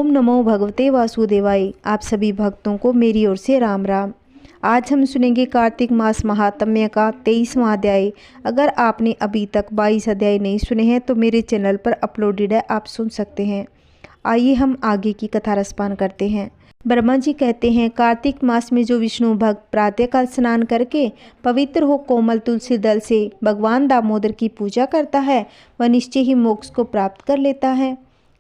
नमो भगवते वासुदेवाय। आप सभी भक्तों को मेरी ओर से राम राम। आज हम सुनेंगे कार्तिक मास महात्म्य का 23वां अध्याय। अगर आपने अभी तक 22 अध्याय नहीं सुने हैं तो मेरे चैनल पर अपलोडेड है, आप सुन सकते हैं। आइए हम आगे की कथा रसपान करते हैं। ब्रह्मा जी कहते हैं, कार्तिक मास में जो विष्णु भक्त प्रातःकाल स्नान करके पवित्र हो कोमल तुलसी दल से भगवान दामोदर की पूजा करता है वह निश्चय ही मोक्ष को प्राप्त कर लेता है।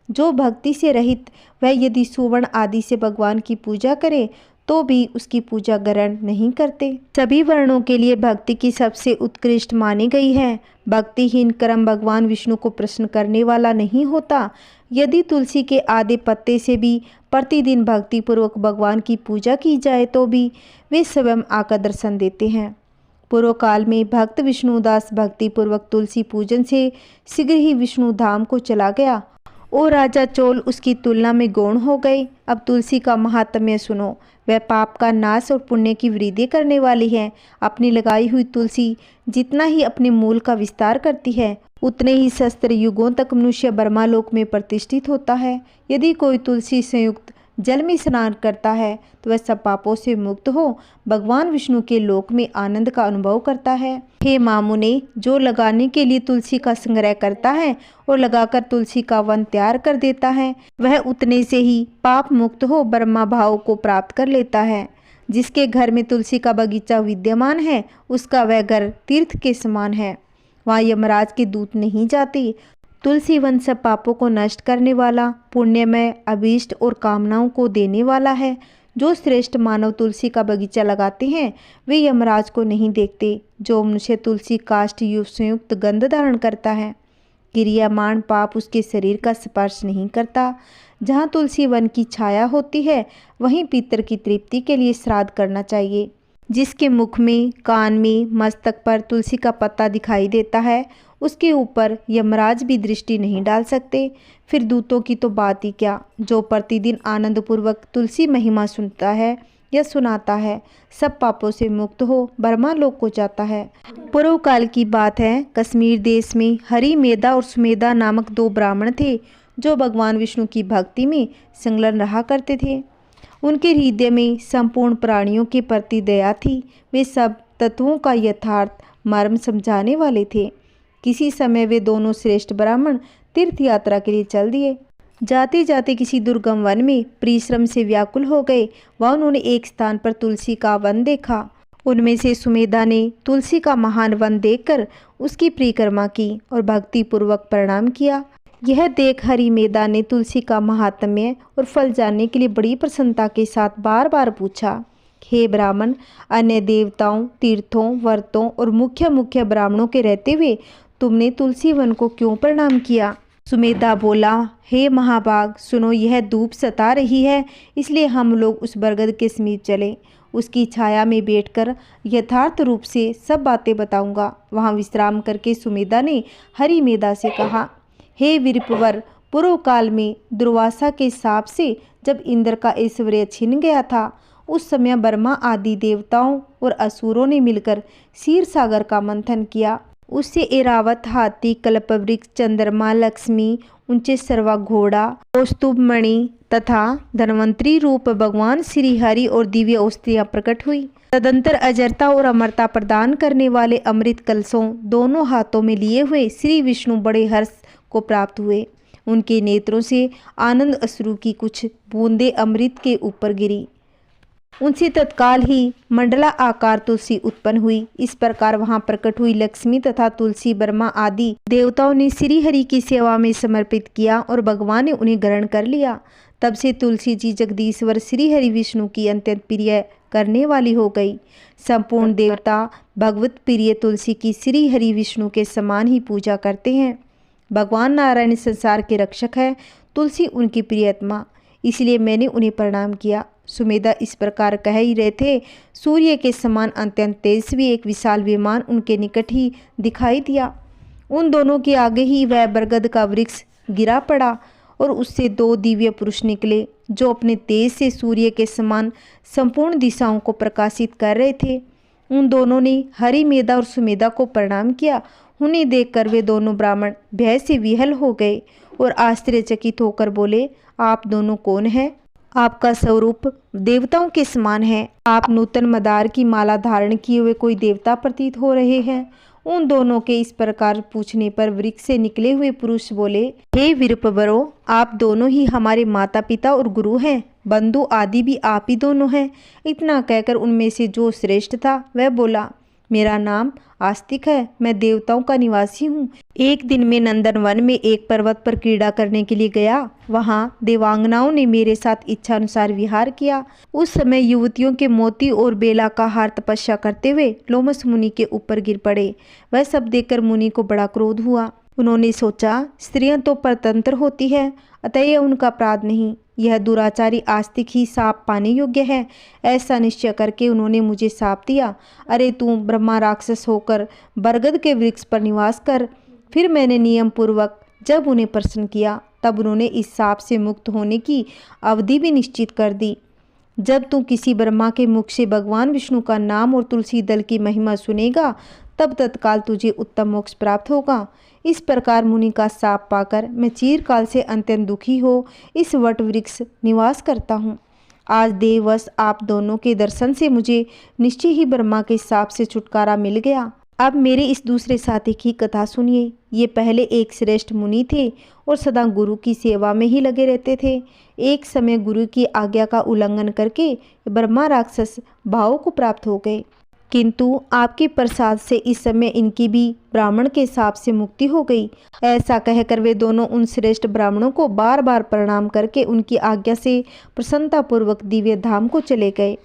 जो भक्ति से रहित वह यदि सुवर्ण आदि से भगवान की पूजा करे तो भी उसकी पूजा ग्रहण नहीं करते। सभी वर्णों के लिए भक्ति की सबसे उत्कृष्ट मानी गई है। भक्तिहीन कर्म भगवान विष्णु को प्रसन्न करने वाला नहीं होता। यदि तुलसी के आधे पत्ते से भी प्रतिदिन भक्ति पूर्वक भगवान की पूजा की जाए तो भी वे स्वयं आकर दर्शन देते हैं। पूर्व काल में भक्त विष्णुदास भक्ति पूर्वक तुलसी पूजन से शीघ्र ही विष्णु धाम को चला गया और राजा चोल उसकी तुलना में गौण हो गए। अब तुलसी का महात्म्य सुनो। वह पाप का नाश और पुण्य की वृद्धि करने वाली है। अपनी लगाई हुई तुलसी जितना ही अपने मूल का विस्तार करती है उतने ही सहस्त्र युगों तक मनुष्य ब्रह्मालोक में प्रतिष्ठित होता है। यदि कोई तुलसी संयुक्त जल में स्नान करता है तो वह सब पापों से मुक्त हो भगवान विष्णु के लोक में आनंद का अनुभव करता है। हे मामुने, जो लगाने के लिए तुलसी का संग्रह करता है और लगाकर तुलसी का वन तैयार कर देता है वह उतने से ही पाप मुक्त हो ब्रह्मा भाव को प्राप्त कर लेता है। जिसके घर में तुलसी का बगीचा विद्यमान है उसका वह घर तीर्थ के समान है। वहाँ यमराज के दूत नहीं जाते। तुलसी वन सब पापों को नष्ट करने वाला, पुण्यमय, अभीष्ट और कामनाओं को देने वाला है। जो श्रेष्ठ मानव तुलसी का बगीचा लगाते हैं वे यमराज को नहीं देखते। जो मनुष्य तुलसी काष्ठ संयुक्त गंध धारण करता है क्रियामान पाप उसके शरीर का स्पर्श नहीं करता। जहाँ तुलसी वन की छाया होती है वहीं पितर की तृप्ति के लिए श्राद्ध करना चाहिए। जिसके मुख में, कान में, मस्तक पर तुलसी का पत्ता दिखाई देता है उसके ऊपर यमराज भी दृष्टि नहीं डाल सकते। फिर दूतों की तो बात ही क्या। जो प्रतिदिन आनंद पूर्वक तुलसी महिमा सुनता है या सुनाता है सब पापों से मुक्त हो ब्रह्मा लोक को जाता है। पूर्व काल की बात है। कश्मीर देश में हरि मेधा और सुमेधा नामक 2 ब्राह्मण थे जो भगवान विष्णु की भक्ति में संलग्न रहा करते थे। उनके हृदय में संपूर्ण प्राणियों के प्रति दया थी। वे सब तत्वों का यथार्थ मर्म समझाने वाले थे। किसी समय वे दोनों श्रेष्ठ ब्राह्मण तीर्थ यात्रा के लिए चल दिए। जाते जाते किसी दुर्गम वन में परिश्रम से व्याकुल हो गए। वह उन्होंने एक स्थान पर तुलसी का वन देखा। उनमें से सुमेधा ने तुलसी का महान वन देखकर उसकी परिक्रमा की और भक्ति पूर्वक प्रणाम किया। यह देख हरि मेधा ने तुलसी का महात्म्य और फल जानने के लिए बड़ी प्रसन्नता के साथ बार बार पूछा, हे ब्राह्मण, अन्य देवताओं, तीर्थों, व्रतों और मुख्य ब्राह्मणों के रहते हुए तुमने तुलसी वन को क्यों प्रणाम किया? सुमेधा बोला, हे महाभाग, सुनो, यह धूप सता रही है इसलिए हम लोग उस बरगद के समीप चले। उसकी छाया में बैठकर यथार्थ रूप से सब बातें बताऊंगा। वहां विश्राम करके सुमेधा ने हरि मेधा से कहा, हे वीरपुवर, पूर्व काल में दुर्वासा के शाप से जब इंद्र का ऐश्वर्य छिन गया था उस समय ब्रह्मा आदि देवताओं और असुरों ने मिलकर क्षीर सागर का मंथन किया। उससे ऐरावत हाथी, कल्पवृक्ष, चंद्रमा, लक्ष्मी, ऊंचे सर्वा घोड़ा, कौस्तुभ मणि तथा धन्वंतरी रूप भगवान श्री हरि और दिव्य औषधियां प्रकट हुई। तदंतर अजरता और अमरता प्रदान करने वाले अमृत कलशों दोनों हाथों में लिए हुए श्री विष्णु बड़े हर्ष को प्राप्त हुए। उनके नेत्रों से आनंद अश्रु की कुछ बूंदें अमृत के ऊपर गिरी। उनसे तत्काल ही मंडला आकार तुलसी उत्पन्न हुई। इस प्रकार वहां प्रकट हुई लक्ष्मी तथा तुलसी ब्रह्मा आदि देवताओं ने श्री हरि की सेवा में समर्पित किया और भगवान ने उन्हें ग्रहण कर लिया। तब से तुलसी जी जगदीश्वर श्री हरि विष्णु की अत्यंत प्रिय करने वाली हो गई। संपूर्ण देवता भगवत प्रिय तुलसी की श्री हरि विष्णु के समान ही पूजा करते हैं। भगवान नारायण संसार के रक्षक है, तुलसी उनकी प्रियतमा, इसलिए मैंने उन्हें प्रणाम किया। सुमेधा इस प्रकार कह ही रहे थे, सूर्य के समान अत्यंत तेजस्वी एक विशाल विमान उनके निकट ही दिखाई दिया। उन दोनों के आगे ही वह बरगद का वृक्ष गिरा पड़ा और उससे 2 दिव्य पुरुष निकले जो अपने तेज से सूर्य के समान संपूर्ण दिशाओं को प्रकाशित कर रहे थे। उन दोनों ने हरि मेधा और सुमेधा को प्रणाम किया। उन्हें देखकर वे दोनों ब्राह्मण भय से विहल हो गए। और आश्चर्यचकित होकर बोले, आप दोनों कौन हैं? आपका स्वरूप देवताओं के समान है। आप नूतन मदार की माला धारण किए हुए कोई देवता प्रतीत हो रहे हैं। उन दोनों के इस प्रकार पूछने पर वृक्ष से निकले हुए पुरुष बोले, हे विरूपवरों, आप दोनों ही हमारे माता पिता और गुरु हैं। बंधु आदि भी आप ही दोनों हैं। इतना कहकर उनमें से जो श्रेष्ठ था वह बोला, मेरा नाम आस्तिक है, मैं देवताओं का निवासी हूँ। एक दिन मैं नंदनवन में एक पर्वत पर क्रीड़ा करने के लिए गया। वहाँ देवांगनाओं ने मेरे साथ इच्छा अनुसार विहार किया। उस समय युवतियों के मोती और बेला का हार तपस्या करते हुए लोमस मुनि के ऊपर गिर पड़े। वह सब देखकर मुनि को बड़ा क्रोध हुआ। उन्होंने सोचा, स्त्रियां तो परतंत्र होती है, अतः यह उनका अपराध नहीं, यह दुराचारी आस्तिक ही साप पाने योग्य है। ऐसा निश्चय करके उन्होंने मुझे साप दिया, अरे तू ब्रह्मा राक्षस होकर बरगद के वृक्ष पर निवास कर। फिर मैंने नियम पूर्वक जब उन्हें प्रश्न किया तब उन्होंने इस साप से मुक्त होने की अवधि भी निश्चित कर दी। जब तू किसी ब्रह्मा के मुख से भगवान विष्णु का नाम और तुलसी दल की महिमा सुनेगा तब तत्काल तुझे उत्तम मोक्ष प्राप्त होगा। इस प्रकार मुनि का शाप पाकर मैं चिरकाल से अत्यंत दुखी हो इस वट वृक्ष निवास करता हूँ। आज देववश आप दोनों के दर्शन से मुझे निश्चय ही ब्रह्मा के शाप से छुटकारा मिल गया। अब मेरे इस दूसरे साथी की कथा सुनिए। ये पहले एक श्रेष्ठ मुनि थे और सदा गुरु की सेवा में ही लगे रहते थे। एक समय गुरु की आज्ञा का उल्लंघन करके ब्रह्मा राक्षस भाव को प्राप्त हो गए, किंतु आपके प्रसाद से इस समय इनकी भी ब्राह्मण के शाप से मुक्ति हो गई। ऐसा कहकर वे दोनों उन श्रेष्ठ ब्राह्मणों को बार बार प्रणाम करके उनकी आज्ञा से प्रसन्नतापूर्वक दिव्य धाम को चले गए।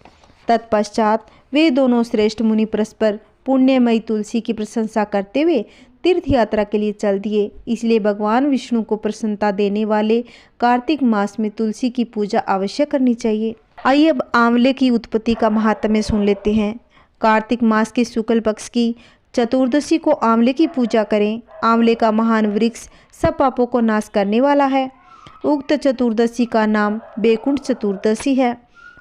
तत्पश्चात वे दोनों श्रेष्ठ मुनि परस्पर पुण्यमयी तुलसी की प्रशंसा करते हुए तीर्थ यात्रा के लिए चल दिए। इसलिए भगवान विष्णु को प्रसन्नता देने वाले कार्तिक मास में तुलसी की पूजा अवश्य करनी चाहिए। आइए अब आंवले की उत्पत्ति का महात्म्य सुन लेते हैं। कार्तिक मास के शुक्ल पक्ष की चतुर्दशी को आंवले की पूजा करें। आंवले का महान वृक्ष सब पापों को नाश करने वाला है। उक्त चतुर्दशी का नाम बैकुंठ चतुर्दशी है।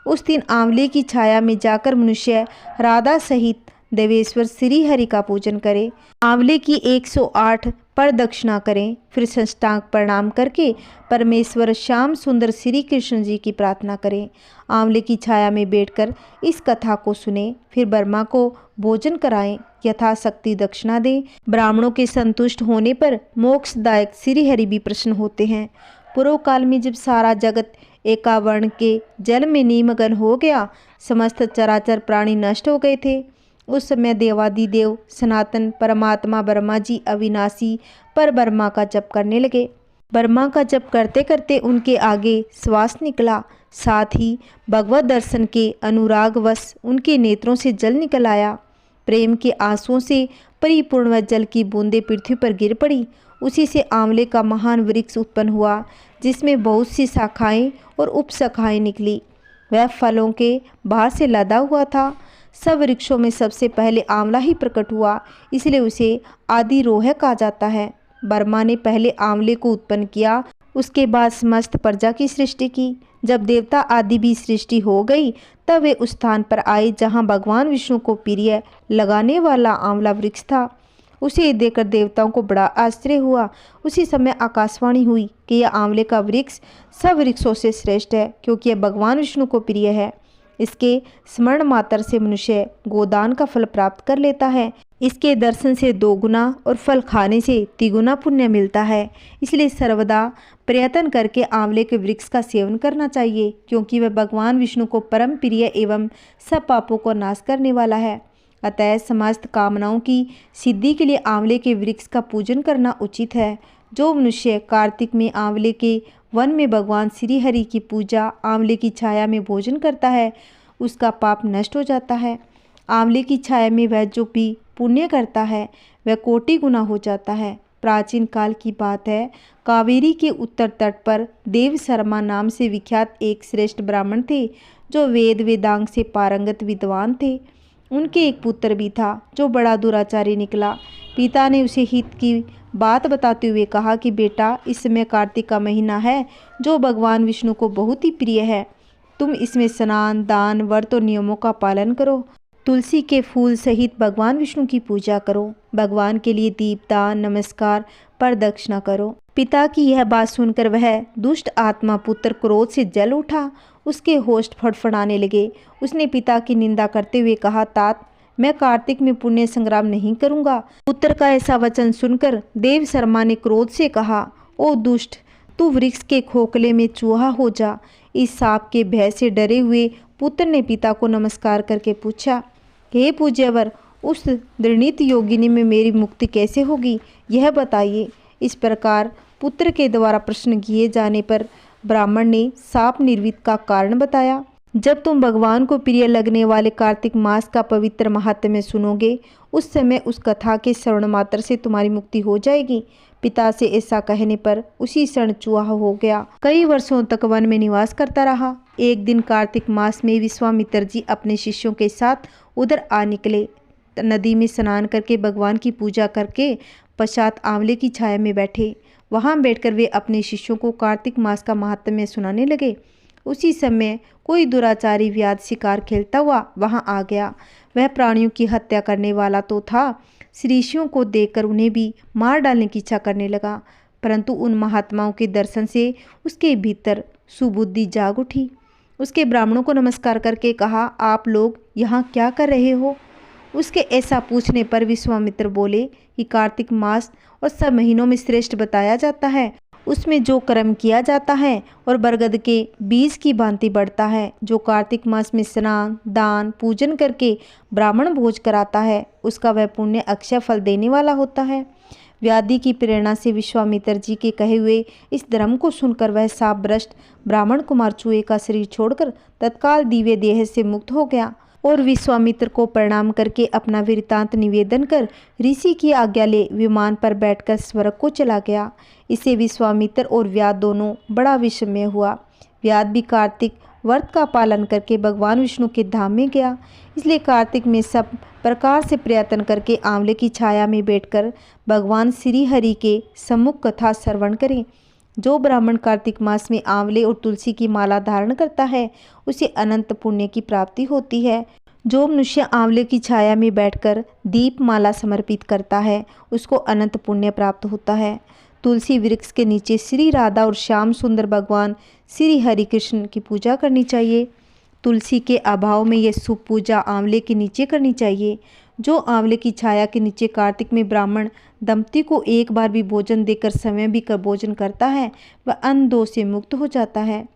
उस दिन आंवले की छाया में जाकर मनुष्य राधा सहित देवेश्वर श्री हरि का पूजन करे। आंवले की 108 प्रदक्षिणा करें। फिर साष्टांग प्रणाम करके परमेश्वर श्याम सुंदर श्री कृष्ण जी की प्रार्थना करें। आंवले की छाया में बैठकर इस कथा को सुने। फिर ब्रह्मा को भोजन कराएं, यथाशक्ति दक्षिणा दें। ब्राह्मणों के संतुष्ट होने पर मोक्षदायक श्री हरि भी प्रसन्न होते हैं। पूर्व काल में जब सारा जगत एकावर्ण के जल में निमग्न हो गया, समस्त चराचर प्राणी नष्ट हो गए थे, उस समय देवादिदेव सनातन परमात्मा ब्रह्मा जी अविनाशी पर ब्रह्मा का जप करने लगे। ब्रह्मा का जप करते करते उनके आगे श्वास निकला। साथ ही भगवत दर्शन के अनुरागवश उनके नेत्रों से जल निकल आया। प्रेम के आंसुओं से परिपूर्ण वह जल की बूंदें पृथ्वी पर गिर पड़ी। उसी से आंवले का महान वृक्ष उत्पन्न हुआ, जिसमें बहुत सी शाखाएं और उपशाखाएं निकली। वह फलों के बाहर से लदा हुआ था। सब वृक्षों में सबसे पहले आंवला ही प्रकट हुआ, इसलिए उसे आदिरोह कहा जाता है। ब्रह्मा ने पहले आंवले को उत्पन्न किया, उसके बाद समस्त प्रजा की सृष्टि की। जब देवता आदि भी सृष्टि हो गई तब वे उस स्थान पर आए जहाँ भगवान विष्णु को प्रिय लगाने वाला आंवला वृक्ष था। उसे देखकर देवताओं को बड़ा आश्चर्य हुआ। उसी समय आकाशवाणी हुई कि यह आंवले का वृक्ष सब वृक्षों से श्रेष्ठ है, क्योंकि यह भगवान विष्णु को प्रिय है। इसके स्मरण मात्र से मनुष्य गोदान का फल प्राप्त कर लेता है। इसके दर्शन से 2 गुना और फल खाने से 3 गुना पुण्य मिलता है। इसलिए सर्वदा प्रयत्न करके आंवले के वृक्ष का सेवन करना चाहिए, क्योंकि वह भगवान विष्णु को परम प्रिय एवं सब पापों को नाश करने वाला है। अतः समस्त कामनाओं की सिद्धि के लिए आंवले के वृक्ष का पूजन करना उचित है। जो मनुष्य कार्तिक में आंवले के वन में भगवान श्री हरि की पूजा, आंवले की छाया में भोजन करता है, उसका पाप नष्ट हो जाता है। आंवले की छाया में वह जो भी पुण्य करता है वह कोटि गुना हो जाता है। प्राचीन काल की बात है, कावेरी के उत्तर तट पर देव शर्मा नाम से विख्यात एक श्रेष्ठ ब्राह्मण थे, जो वेद वेदांग से पारंगत विद्वान थे। उनके एक पुत्र भी था जो बड़ा दुराचारी निकला। पिता ने उसे हित की बात बताते हुए कहा कि बेटा, इस समय कार्तिक का महीना है जो भगवान विष्णु को बहुत ही प्रिय है। तुम इसमें स्नान, दान, व्रत और नियमों का पालन करो। तुलसी के फूल सहित भगवान विष्णु की पूजा करो। भगवान के लिए दीपदान, नमस्कार, प्रदक्षिणा करो। पिता की यह बात सुनकर वह दुष्ट आत्मा पुत्र क्रोध से जल उठा। उसके होठ फड़फड़ाने लगे। उसने पिता की निंदा करते हुए कहा, तात, मैं कार्तिक में पुण्य संग्राम नहीं करूंगा। पुत्र का ऐसा वचन सुनकर देव शर्मा ने क्रोध से कहा, ओ दुष्ट, तू वृक्ष के खोखले में चूहा हो जा। इस सांप के भय से डरे हुए पुत्र ने पिता को नमस्कार करके पूछा, हे पूज्यवर, उस दृढ़ योगिनी में मेरी मुक्ति कैसे होगी, यह बताइए। इस प्रकार पुत्र के द्वारा प्रश्न किए जाने पर ब्राह्मण ने साप निर्वित का कारण बताया। जब तुम भगवान को प्रिय लगने वाले कार्तिक मास का पवित्र महात्म्य सुनोगे, उस समय उस कथा के श्रवण मात्र से तुम्हारी मुक्ति हो जाएगी। पिता से ऐसा कहने पर उसी क्षण चूहा हो गया। कई वर्षों तक वन में निवास करता रहा। एक दिन कार्तिक मास में विश्वामित्र जी अपने शिष्यों के साथ उधर आ निकले। नदी में स्नान करके भगवान की पूजा करके पश्चात आंवले की छाया में बैठे। वहां बैठकर वे अपने शिष्यों को कार्तिक मास का महात्म्य सुनाने लगे। उसी समय कोई दुराचारी व्याध शिकार खेलता हुआ वहां आ गया। वह प्राणियों की हत्या करने वाला तो था, ऋषियों को देखकर उन्हें भी मार डालने की इच्छा करने लगा। परंतु उन महात्माओं के दर्शन से उसके भीतर सुबुद्धि जाग उठी। उसके ब्राह्मणों को नमस्कार करके कहा, आप लोग यहाँ क्या कर रहे हो? उसके ऐसा पूछने पर विश्वामित्र बोले कि कार्तिक मास और सब महीनों में श्रेष्ठ बताया जाता है। उसमें जो कर्म किया जाता है और बरगद के बीज की भांति बढ़ता है, जो कार्तिक मास में स्नान, दान, पूजन करके ब्राह्मण भोज कराता है, उसका वह पुण्य अक्षय फल देने वाला होता है। व्याधि की प्रेरणा से विश्वामित्र जी के कहे हुए इस धर्म को सुनकर वह शापभ्रष्ट ब्राह्मण कुमार चूहे का शरीर छोड़कर तत्काल दिव्य देह से मुक्त हो गया और विश्वामित्र को प्रणाम करके अपना वृत्तांत निवेदन कर ऋषि की आज्ञा ले विमान पर बैठकर स्वर्ग को चला गया। इसे विश्वामित्र और व्याध दोनों बड़ा विस्मय हुआ। व्याध भी कार्तिक व्रत का पालन करके भगवान विष्णु के धाम में गया। इसलिए कार्तिक में सब प्रकार से प्रयत्न करके आंवले की छाया में बैठकर भगवान श्री हरि के सम्मुख कथा श्रवण करें। जो ब्राह्मण कार्तिक मास में आंवले और तुलसी की माला धारण करता है, उसे अनंत पुण्य की प्राप्ति होती है। जो मनुष्य आंवले की छाया में बैठकर दीप माला समर्पित करता है, उसको अनंत पुण्य प्राप्त होता है। तुलसी वृक्ष के नीचे श्री राधा और श्याम सुंदर भगवान श्री हरि कृष्ण की पूजा करनी चाहिए। तुलसी के अभाव में यह शुभ पूजा आंवले के नीचे करनी चाहिए। जो आंवले की छाया के नीचे कार्तिक में ब्राह्मण दंपति को एक बार भी भोजन देकर समय भी कर भोजन करता है, वह अन्न दोष से मुक्त हो जाता है।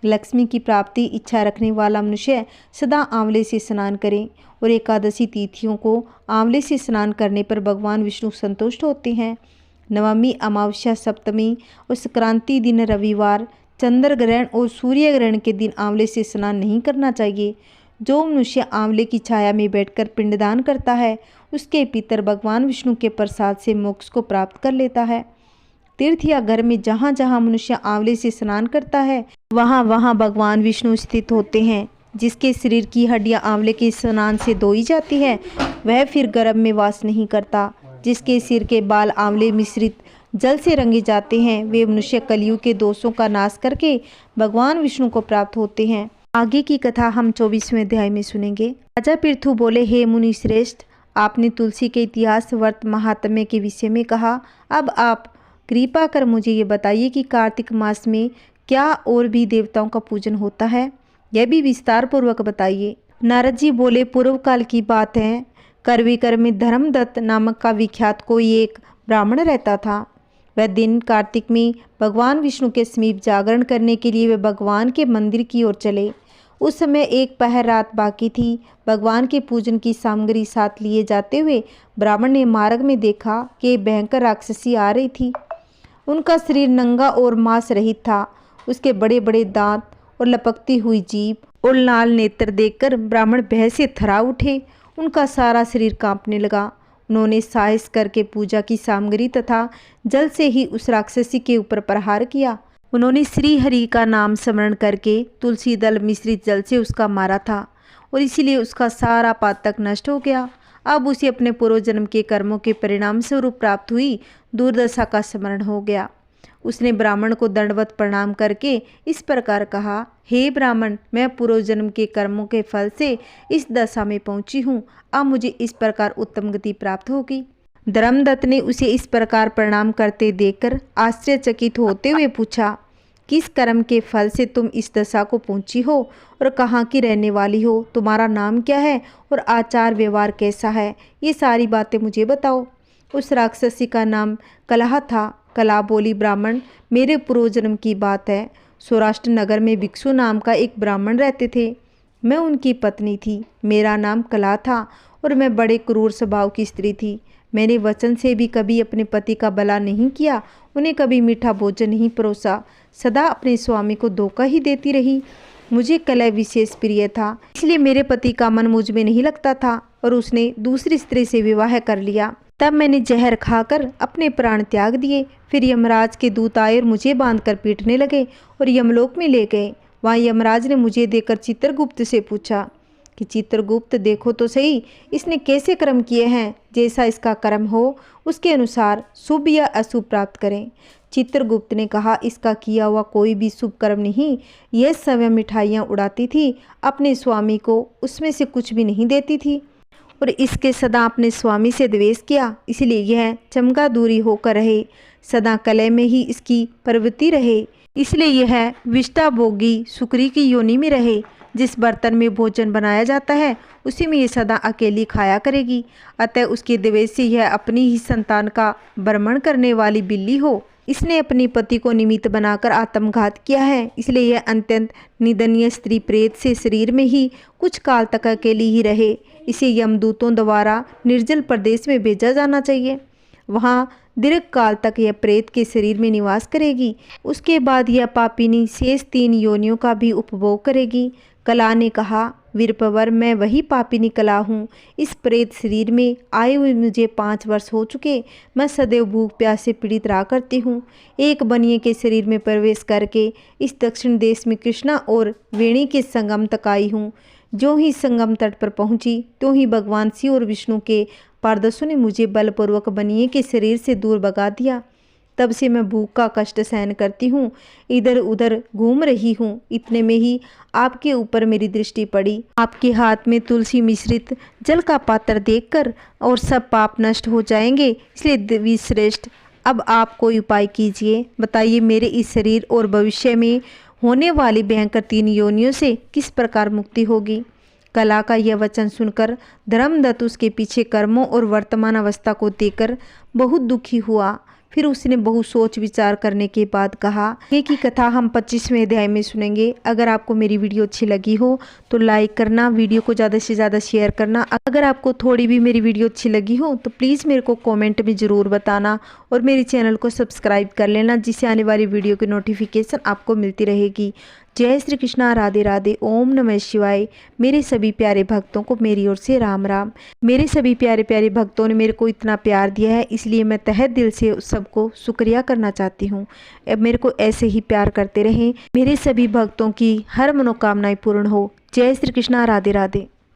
लक्ष्मी की प्राप्ति इच्छा रखने वाला मनुष्य सदा आंवले से स्नान करे और एकादशी तिथियों को आंवले से स्नान करने पर भगवान विष्णु संतुष्ट होते हैं। नवमी, अमावस्या, सप्तमी और संक्रांति दिन, रविवार, चंद्र ग्रहण और सूर्य ग्रहण के दिन आंवले से स्नान नहीं करना चाहिए। जो मनुष्य आंवले की छाया में बैठकर पिंडदान करता है, उसके पितर भगवान विष्णु के प्रसाद से मोक्ष को प्राप्त कर लेता है। तीर्थ या घर में जहाँ जहाँ मनुष्य आंवले से स्नान करता है, वहाँ वहाँ भगवान विष्णु स्थित होते हैं। जिसके शरीर की हड्डियाँ आंवले के स्नान से धोई जाती है, वह फिर गर्भ में वास नहीं करता। जिसके सिर के बाल आंवले मिश्रित जल से रंगे जाते हैं, वे मनुष्य कलयुग के दोषों का नाश करके भगवान विष्णु को प्राप्त होते हैं। आगे की कथा हम 24वें अध्याय में सुनेंगे। राजा पृथु बोले, हे मुनि श्रेष्ठ, आपने तुलसी के इतिहास, व्रत, महात्म्य के विषय में कहा। अब आप कृपा कर मुझे ये बताइए कि कार्तिक मास में क्या और भी देवताओं का पूजन होता है, यह भी विस्तार पूर्वक बताइए। नारद जी बोले, पूर्व काल की बात है। करवीकर में धर्मदत्त नामक का विख्यात कोई एक ब्राह्मण रहता था। वह दिन कार्तिक में भगवान विष्णु के समीप जागरण करने के लिए वह भगवान के मंदिर की ओर चले। उस समय एक पहर रात बाकी थी। भगवान के पूजन की सामग्री साथ लिए जाते हुए ब्राह्मण ने मार्ग में देखा कि एक भयंकर राक्षसी आ रही थी। उनका शरीर नंगा और मांस रहित था। उसके बड़े बड़े दांत और लपकती हुई जीभ और लाल नेत्र देखकर ब्राह्मण भय से थर्रा उठे। उनका सारा शरीर कांपने लगा। उन्होंने साहस करके पूजा की सामग्री तथा जल से ही उस राक्षसी के ऊपर प्रहार किया। उन्होंने श्री हरि का नाम स्मरण करके तुलसी दल मिश्रित जल से उसका मारा था और इसीलिए उसका सारा पातक नष्ट हो गया। अब उसे अपने पूर्व जन्म के कर्मों के परिणाम स्वरूप प्राप्त हुई दुर्दशा का स्मरण हो गया। उसने ब्राह्मण को दंडवत प्रणाम करके इस प्रकार कहा, हे ब्राह्मण, मैं पूर्व जन्म के कर्मों के फल से इस दशा में पहुंची हूँ। अब मुझे इस प्रकार उत्तम गति प्राप्त होगी। धर्मदत्त ने उसे इस प्रकार प्रणाम करते देखकर आश्चर्यचकित होते हुए पूछा, किस कर्म के फल से तुम इस दशा को पहुंची हो और कहाँ की रहने वाली हो? तुम्हारा नाम क्या है और आचार व्यवहार कैसा है? ये सारी बातें मुझे बताओ। उस राक्षसी का नाम कलह था। कला बोली, ब्राह्मण, मेरे पूर्व जन्म की बात है। सौराष्ट्र नगर में भिक्षु नाम का एक ब्राह्मण रहते थे। मैं उनकी पत्नी थी। मेरा नाम कला था और मैं बड़े क्रूर स्वभाव की स्त्री थी। मैंने वचन से भी कभी अपने पति का भला नहीं किया, उन्हें कभी मीठा भोजन नहीं परोसा, सदा अपने स्वामी को धोखा ही देती रही। मुझे कलह विशेष प्रिय था, इसलिए मेरे पति का मन मुझ में नहीं लगता था और उसने दूसरी स्त्री से विवाह कर लिया। तब मैंने जहर खाकर अपने प्राण त्याग दिए। फिर यमराज के दूत आए और मुझे बांधकर पीटने लगे और यमलोक में ले गए। वहाँ यमराज ने मुझे देखकर चित्रगुप्त से पूछा कि चित्रगुप्त, देखो तो सही, इसने कैसे कर्म किए हैं। जैसा इसका कर्म हो उसके अनुसार शुभ या अशुभ प्राप्त करें। चित्रगुप्त ने कहा, इसका किया हुआ कोई भी शुभ कर्म नहीं। यह स्वयं मिठाइयाँ उड़ाती थी, अपने स्वामी को उसमें से कुछ भी नहीं देती थी और इसके सदा अपने स्वामी से द्वेष किया, इसलिए यह चमका दूरी होकर रहे। सदा कलह में ही इसकी प्रवृत्ति रहे, इसलिए यह विष्टा भोगी सुकरी की योनि में रहे। जिस बर्तन में भोजन बनाया जाता है उसी में ये सदा अकेली खाया करेगी। अतः उसके द्वेष से यह अपनी ही संतान का भ्रमण करने वाली बिल्ली हो। इसने अपने पति को निमित्त बनाकर आत्मघात किया है, इसलिए यह अत्यंत निंदनीय स्त्री प्रेत से शरीर में ही कुछ काल तक अकेली ही रहे। इसे यमदूतों द्वारा निर्जल प्रदेश में भेजा जाना चाहिए। वहाँ दीर्घ काल तक यह प्रेत के शरीर में निवास करेगी। उसके बाद यह पापिनी शेष 3 योनियों का भी उपभोग करेगी। कला ने कहा, वीरपवर, मैं वही पापिनी कला हूँ। इस प्रेत शरीर में आए हुए मुझे 5 वर्ष हो चुके। मैं सदैव भूख प्यास से पीड़ित रहा करती हूँ। एक बनिए के शरीर में प्रवेश करके इस दक्षिण देश में कृष्णा और वेणी के संगम तक आई हूँ। जो ही संगम तट पर पहुँची तो ही भगवान शिव और विष्णु के पारदर्शियों ने मुझे बलपूर्वक बनिए के शरीर से दूर भगा दिया। तब से मैं भूख का कष्ट सहन करती हूँ, इधर उधर घूम रही हूँ। इतने में ही आपके ऊपर मेरी दृष्टि पड़ी। आपके हाथ में तुलसी मिश्रित जल का पात्र देखकर और सब पाप नष्ट हो जाएंगे, इसलिए देवी श्रेष्ठ, अब आप कोई उपाय कीजिए। बताइए, मेरे इस शरीर और भविष्य में होने वाली भयंकर 3 योनियों से किस प्रकार मुक्ति होगी। कला का यह वचन सुनकर धर्मदत्त उसके पीछे कर्मों और वर्तमान अवस्था को देखकर बहुत दुखी हुआ। फिर उसने बहुत सोच विचार करने के बाद कहा, ये की कथा हम 25वें अध्याय में सुनेंगे। अगर आपको मेरी वीडियो अच्छी लगी हो तो लाइक करना, वीडियो को ज़्यादा से ज़्यादा शेयर करना। अगर आपको थोड़ी भी मेरी वीडियो अच्छी लगी हो तो प्लीज़ मेरे को कमेंट में ज़रूर बताना और मेरे चैनल को सब्सक्राइब कर लेना, जिससे आने वाली वीडियो की नोटिफिकेशन आपको मिलती रहेगी। जय श्री कृष्णा, राधे राधे, ओम नमः शिवाय। मेरे सभी प्यारे भक्तों को मेरी ओर से राम राम। मेरे सभी प्यारे प्यारे भक्तों ने मेरे को इतना प्यार दिया है, इसलिए मैं तहे दिल से सबको शुक्रिया करना चाहती हूँ। मेरे को ऐसे ही प्यार करते रहें। मेरे सभी भक्तों की हर मनोकामनाएं पूर्ण हो। जय श्री कृष्णा, राधे राधे।